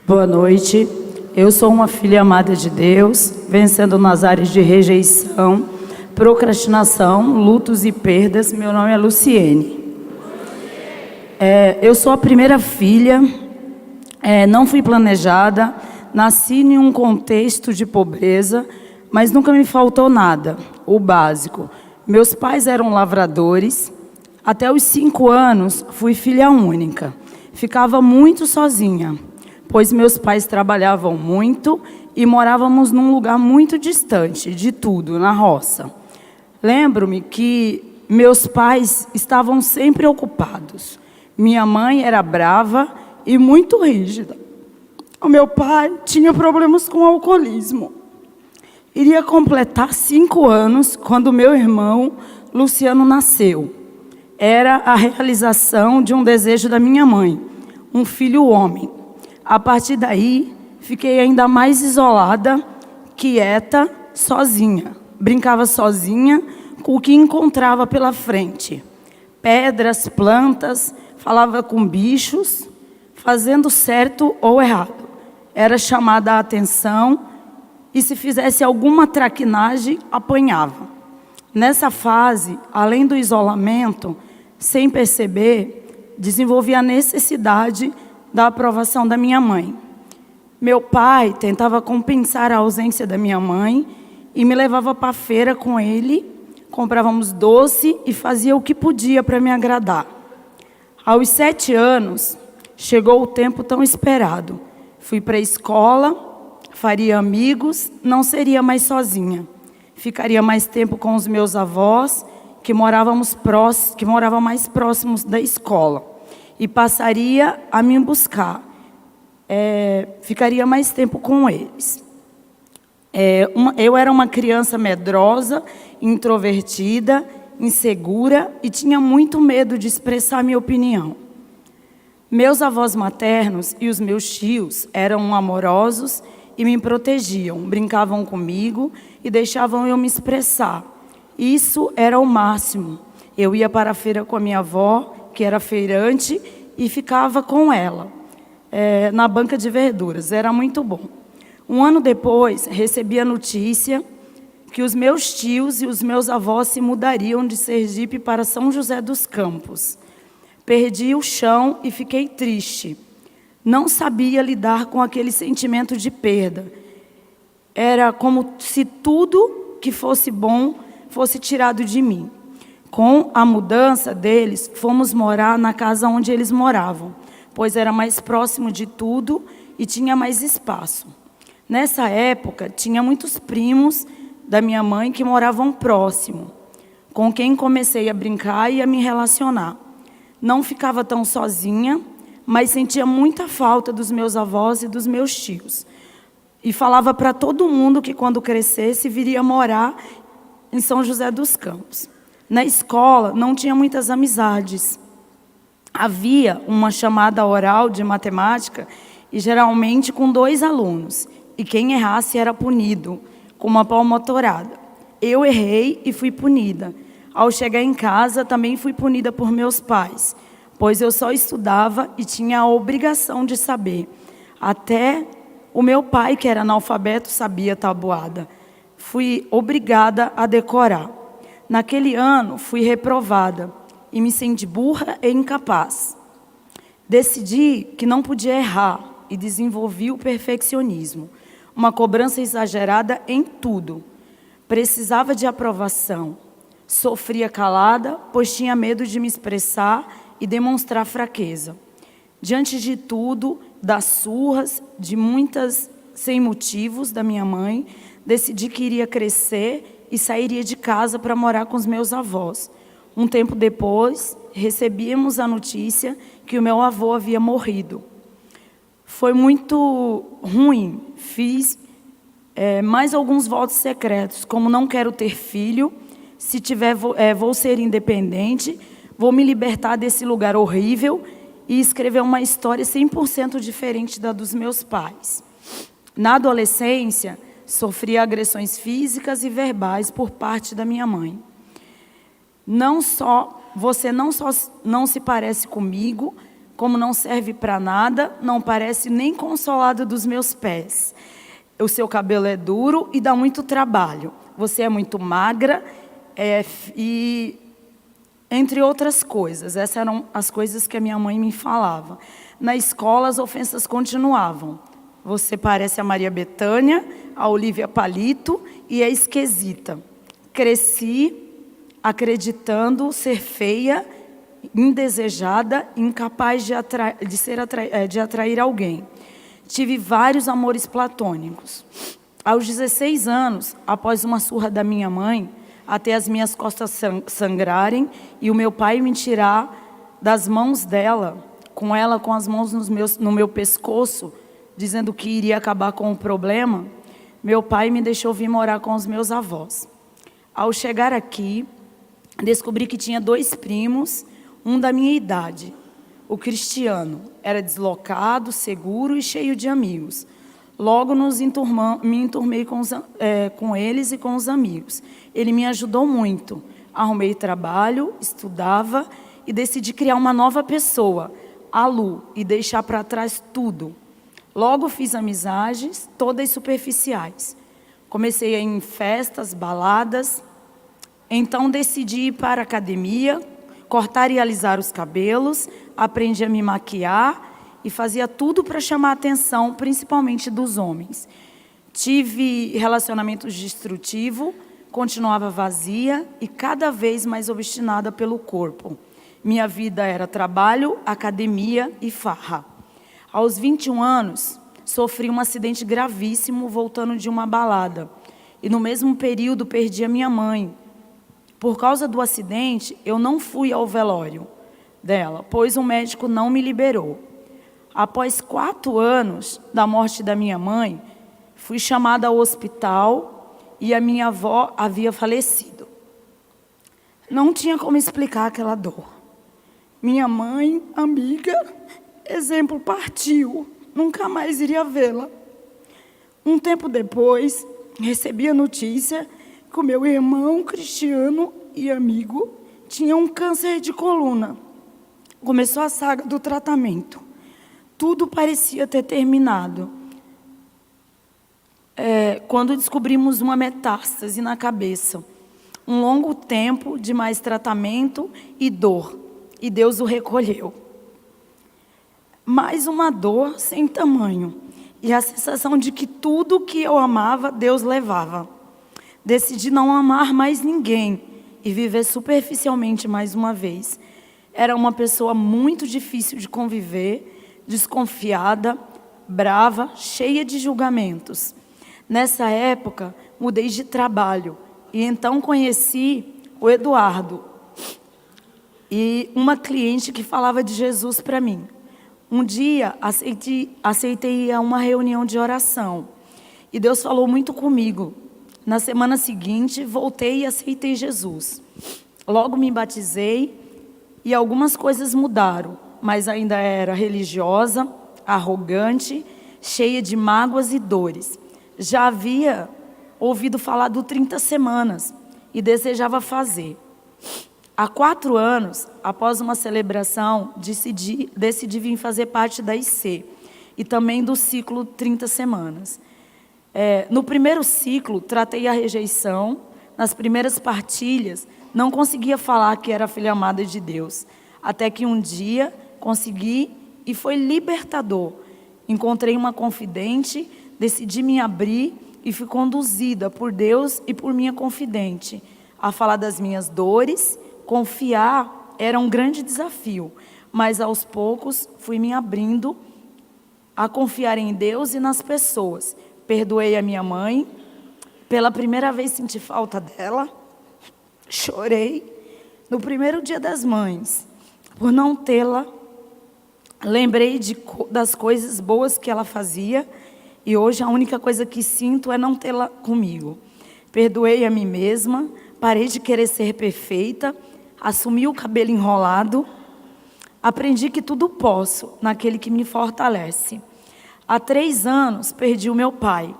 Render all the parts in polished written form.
Boa noite. Eu sou uma filha amada de Deus, vencendo nas áreas de rejeição, procrastinação, lutos e perdas. Meu nome é Luciene. Eu sou a primeira filha, não fui planejada, nasci em um contexto de pobreza, mas nunca me faltou nada, o básico. Meus pais eram lavradores. Até os 5 anos, fui filha única. Ficava muito sozinha, pois meus pais trabalhavam muito e morávamos num lugar muito distante de tudo, na roça. Lembro-me que meus pais estavam sempre ocupados. Minha mãe era brava e muito rígida. O meu pai tinha problemas com alcoolismo. Iria completar 5 anos quando meu irmão, Luciano, nasceu. Era a realização de um desejo da minha mãe, um filho homem. A partir daí, fiquei ainda mais isolada, quieta, sozinha. Brincava sozinha com o que encontrava pela frente. Pedras, plantas, falava com bichos, fazendo certo ou errado. Era chamada a atenção e se fizesse alguma traquinagem, apanhava. Nessa fase, além do isolamento, sem perceber, desenvolvi a necessidade da aprovação da minha mãe. Meu pai tentava compensar a ausência da minha mãe e me levava para a feira com ele, comprávamos doce e fazia o que podia para me agradar. Aos 7 anos, chegou o tempo tão esperado. Fui para a escola, faria amigos, não seria mais sozinha. Ficaria mais tempo com os meus avós, que moravam mais próximos da escola, e passaria a me buscar. Ficaria mais tempo com eles. Eu era uma criança medrosa, introvertida, insegura e tinha muito medo de expressar minha opinião. Meus avós maternos e os meus tios eram amorosos e me protegiam, brincavam comigo e deixavam eu me expressar. Isso era o máximo. Eu ia para a feira com a minha avó, que era feirante, e ficava com ela, na banca de verduras. Era muito bom. Um ano depois, recebi a notícia que os meus tios e os meus avós se mudariam de Sergipe para São José dos Campos. Perdi o chão e fiquei triste. Não sabia lidar com aquele sentimento de perda. Era como se tudo que fosse bom fosse tirado de mim. Com a mudança deles, fomos morar na casa onde eles moravam, pois era mais próximo de tudo e tinha mais espaço. Nessa época, tinha muitos primos da minha mãe que moravam próximo, com quem comecei a brincar e a me relacionar. Não ficava tão sozinha, mas sentia muita falta dos meus avós e dos meus tios. E falava para todo mundo que quando crescesse viria morar em São José dos Campos. Na escola não tinha muitas amizades. Havia uma chamada oral de matemática e geralmente com 2 alunos. E quem errasse era punido com uma palmatorada. Eu errei e fui punida. Ao chegar em casa também fui punida por meus pais, pois eu só estudava e tinha a obrigação de saber. Até o meu pai, que era analfabeto, sabia tabuada. Fui obrigada a decorar. Naquele ano, fui reprovada e me senti burra e incapaz. Decidi que não podia errar e desenvolvi o perfeccionismo, uma cobrança exagerada em tudo. Precisava de aprovação. Sofria calada, pois tinha medo de me expressar e demonstrar fraqueza. Diante de tudo, das surras, de muitas sem motivos da minha mãe, decidi que iria crescer e sairia de casa para morar com os meus avós. Um tempo depois, recebíamos a notícia que o meu avô havia morrido. Foi muito ruim. Fiz mais alguns votos secretos, como não quero ter filho, se tiver vou ser independente, vou me libertar desse lugar horrível e escrever uma história 100% diferente da dos meus pais. Na adolescência, sofri agressões físicas e verbais por parte da minha mãe. Você não se parece comigo, Como não serve para nada, não parece nem consolada dos meus pés. O seu cabelo é duro e dá muito trabalho. Você é muito magra e entre outras coisas. Essas eram as coisas que a minha mãe me falava. Na escola, as ofensas continuavam. Você parece a Maria Bethânia, a Olívia Palito e é esquisita. Cresci acreditando ser feia, indesejada, incapaz de atrair alguém. Tive vários amores platônicos. Aos 16 anos, após uma surra da minha mãe, até as minhas costas sangrarem e o meu pai me tirar das mãos dela, com as mãos no meu pescoço, dizendo que iria acabar com o problema, meu pai me deixou vir morar com os meus avós. Ao chegar aqui, descobri que tinha 2 primos, um da minha idade. O Cristiano era deslocado, seguro e cheio de amigos. Logo me enturmei com eles e com os amigos. Ele me ajudou muito. Arrumei trabalho, estudava e decidi criar uma nova pessoa, a Lu, e deixar para trás tudo. Logo fiz amizades, todas superficiais. Comecei a ir em festas, baladas. Então decidi ir para a academia, cortar e alisar os cabelos, aprendi a me maquiar e fazia tudo para chamar a atenção, principalmente dos homens. Tive relacionamentos destrutivos, continuava vazia e cada vez mais obstinada pelo corpo. Minha vida era trabalho, academia e farra. Aos 21 anos, sofri um acidente gravíssimo voltando de uma balada. E no mesmo período perdi a minha mãe. Por causa do acidente, eu não fui ao velório dela, pois o médico não me liberou. Após 4 anos da morte da minha mãe, fui chamada ao hospital e a minha avó havia falecido. Não tinha como explicar aquela dor. Minha mãe, amiga, exemplo, partiu. Nunca mais iria vê-la. Um tempo depois, recebi a notícia que o meu irmão Cristiano e amigo tinham um câncer de coluna. Começou a saga do tratamento. Tudo parecia ter terminado. Quando descobrimos uma metástase na cabeça. Um longo tempo de mais tratamento e dor. E Deus o recolheu. Mais uma dor sem tamanho. E a sensação de que tudo que eu amava, Deus levava. Decidi não amar mais ninguém e viver superficialmente mais uma vez. Era uma pessoa muito difícil de conviver, desconfiada, brava, cheia de julgamentos. Nessa época, mudei de trabalho e então conheci o Eduardo e uma cliente que falava de Jesus para mim. Um dia, aceitei ir a uma reunião de oração e Deus falou muito comigo. Na semana seguinte, voltei e aceitei Jesus. Logo me batizei e algumas coisas mudaram, mas ainda era religiosa, arrogante, cheia de mágoas e dores. Já havia ouvido falar do 30 semanas e desejava fazer. Há 4 anos, após uma celebração, decidi vir fazer parte da IC e também do ciclo 30 semanas. No primeiro ciclo, tratei a rejeição. Nas primeiras partilhas, não conseguia falar que era filha amada de Deus. Até que um dia, consegui e foi libertador. Encontrei uma confidente, decidi me abrir e fui conduzida por Deus e por minha confidente a falar das minhas dores. Confiar era um grande desafio, mas aos poucos fui me abrindo a confiar em Deus e nas pessoas. Perdoei a minha mãe, pela primeira vez senti falta dela, chorei no primeiro dia das mães, por não tê-la. Lembrei das coisas boas que ela fazia e hoje a única coisa que sinto é não tê-la comigo. Perdoei a mim mesma, parei de querer ser perfeita, assumi o cabelo enrolado, aprendi que tudo posso naquele que me fortalece. Há 3 anos perdi o meu pai.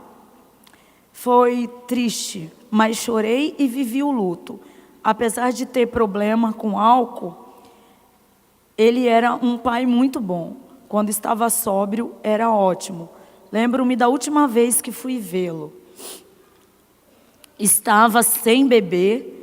Foi triste, mas chorei e vivi o luto. Apesar de ter problema com álcool, Ele era um pai muito bom. Quando estava sóbrio, era ótimo. Lembro-me da última vez que fui vê-lo. Estava sem beber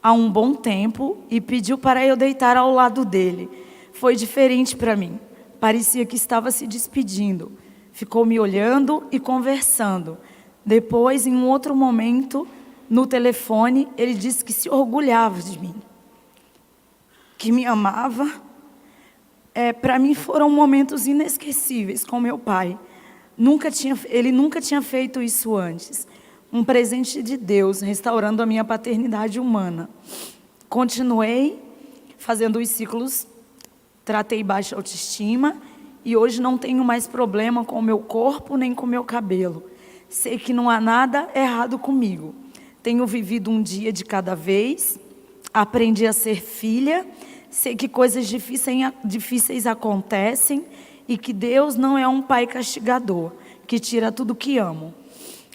há um bom tempo e pediu para eu deitar ao lado dele. Foi diferente para mim. Parecia que estava se despedindo. Ficou me olhando e conversando. Depois, em um outro momento, no telefone, ele disse que se orgulhava de mim, que me amava. Para mim foram momentos inesquecíveis com meu pai. Ele nunca tinha feito isso antes. Um presente de Deus, restaurando a minha paternidade humana. Continuei fazendo os ciclos, tratei baixa autoestima e hoje não tenho mais problema com o meu corpo nem com o meu cabelo. Sei que não há nada errado comigo. Tenho vivido um dia de cada vez, aprendi a ser filha, sei que coisas difíceis acontecem e que Deus não é um pai castigador, que tira tudo que amo.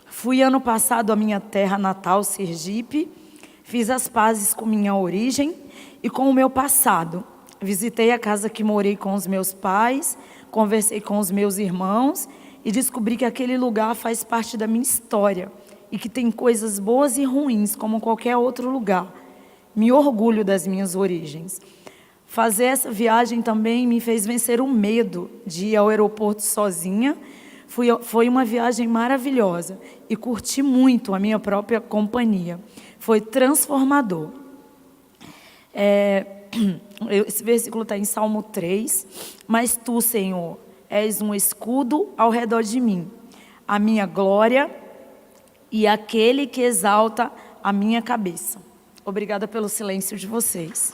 Fui ano passado à minha terra natal, Sergipe, fiz as pazes com minha origem e com o meu passado. Visitei a casa que morei com os meus pais, conversei com os meus irmãos e descobri que aquele lugar faz parte da minha história e que tem coisas boas e ruins, como qualquer outro lugar. Me orgulho das minhas origens. Fazer essa viagem também me fez vencer o medo de ir ao aeroporto sozinha. Foi uma viagem maravilhosa e curti muito a minha própria companhia. Foi transformador. Esse versículo está em Salmo 3. Mas tu, Senhor, és um escudo ao redor de mim, a minha glória e aquele que exalta a minha cabeça. Obrigada pelo silêncio de vocês.